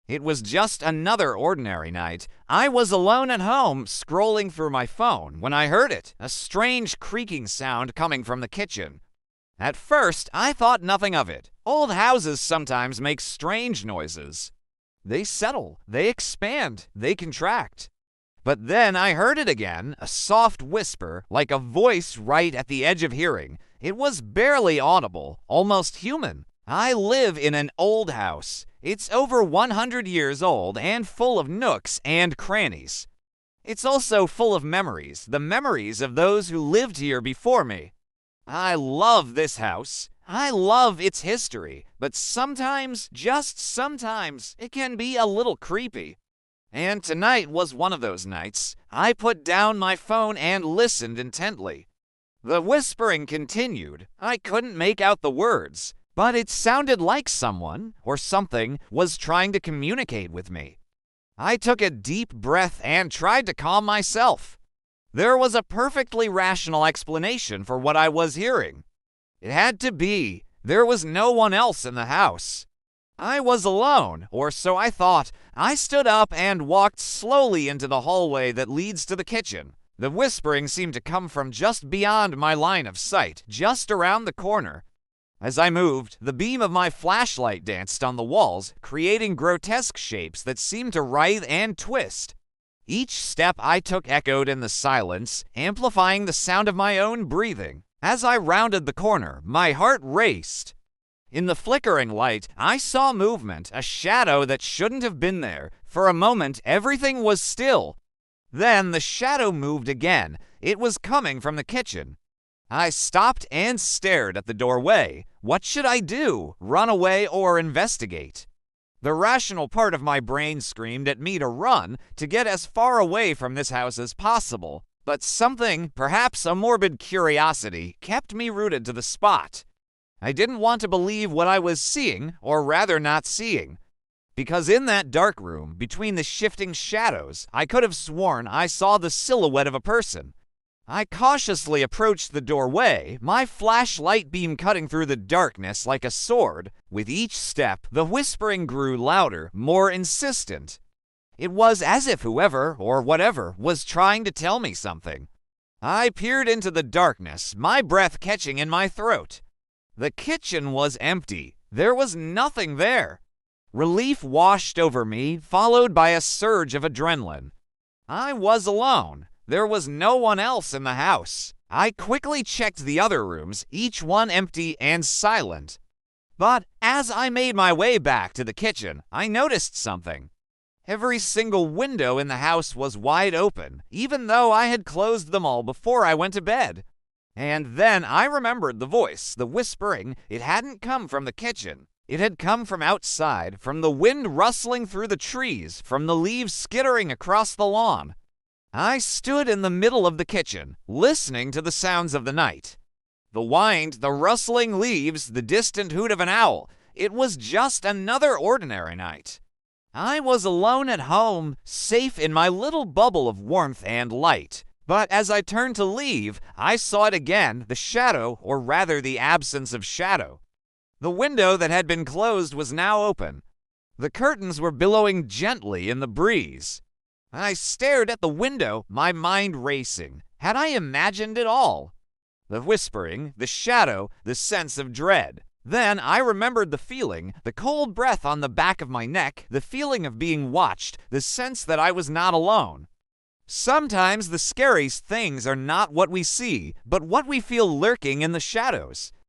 It was just another ordinary night. I was alone at home, scrolling through my phone, when I heard it, a strange creaking sound coming from the kitchen. At first, I thought nothing of it. Old houses sometimes make strange noises. They settle, they expand, they contract. But then I heard it again, a soft whisper, like a voice right at the edge of hearing. It was barely audible, almost human. I live in an old house. It's over 100 years old and full of nooks and crannies. It's also full of memories, the memories of those who lived here before me. I love this house. I love its history, but sometimes, just sometimes, it can be a little creepy. And tonight was one of those nights. I put down my phone and listened intently. The whispering continued. I couldn't make out the words, but it sounded like someone, or something, was trying to communicate with me. I took a deep breath and tried to calm myself. There was a perfectly rational explanation for what I was hearing. It had to be. There was no one else in the house. I was alone, or so I thought. I stood up and walked slowly into the hallway that leads to the kitchen. The whispering seemed to come from just beyond my line of sight, just around the corner. As I moved, the beam of my flashlight danced on the walls, creating grotesque shapes that seemed to writhe and twist. Each step I took echoed in the silence, amplifying the sound of my own breathing. As I rounded the corner, my heart raced. In the flickering light, I saw movement, a shadow that shouldn't have been there. For a moment, everything was still. Then the shadow moved again. It was coming from the kitchen. I stopped and stared at the doorway. What should I do? Run away or investigate? The rational part of my brain screamed at me to run, to get as far away from this house as possible. But something, perhaps a morbid curiosity, kept me rooted to the spot. I didn't want to believe what I was seeing, or rather not seeing. Because in that dark room, between the shifting shadows, I could have sworn I saw the silhouette of a person. I cautiously approached the doorway, my flashlight beam cutting through the darkness like a sword. With each step, the whispering grew louder, more insistent. It was as if whoever, or whatever, was trying to tell me something. I peered into the darkness, my breath catching in my throat. The kitchen was empty. There was nothing there. Relief washed over me, followed by a surge of adrenaline. I was alone. There was no one else in the house. I quickly checked the other rooms, each one empty and silent. But as I made my way back to the kitchen, I noticed something. Every single window in the house was wide open, even though I had closed them all before I went to bed. And then I remembered the voice, the whispering. It hadn't come from the kitchen. It had come from outside, from the wind rustling through the trees, from the leaves skittering across the lawn. I stood in the middle of the kitchen, listening to the sounds of the night. The wind, the rustling leaves, the distant hoot of an owl. It was just another ordinary night. I was alone at home, safe in my little bubble of warmth and light. But as I turned to leave, I saw it again, the shadow, or rather the absence of shadow. The window that had been closed was now open. The curtains were billowing gently in the breeze. I stared at the window, my mind racing. Had I imagined it all? The whispering, the shadow, the sense of dread. Then I remembered the feeling, the cold breath on the back of my neck, the feeling of being watched, the sense that I was not alone. Sometimes the scariest things are not what we see, but what we feel lurking in the shadows.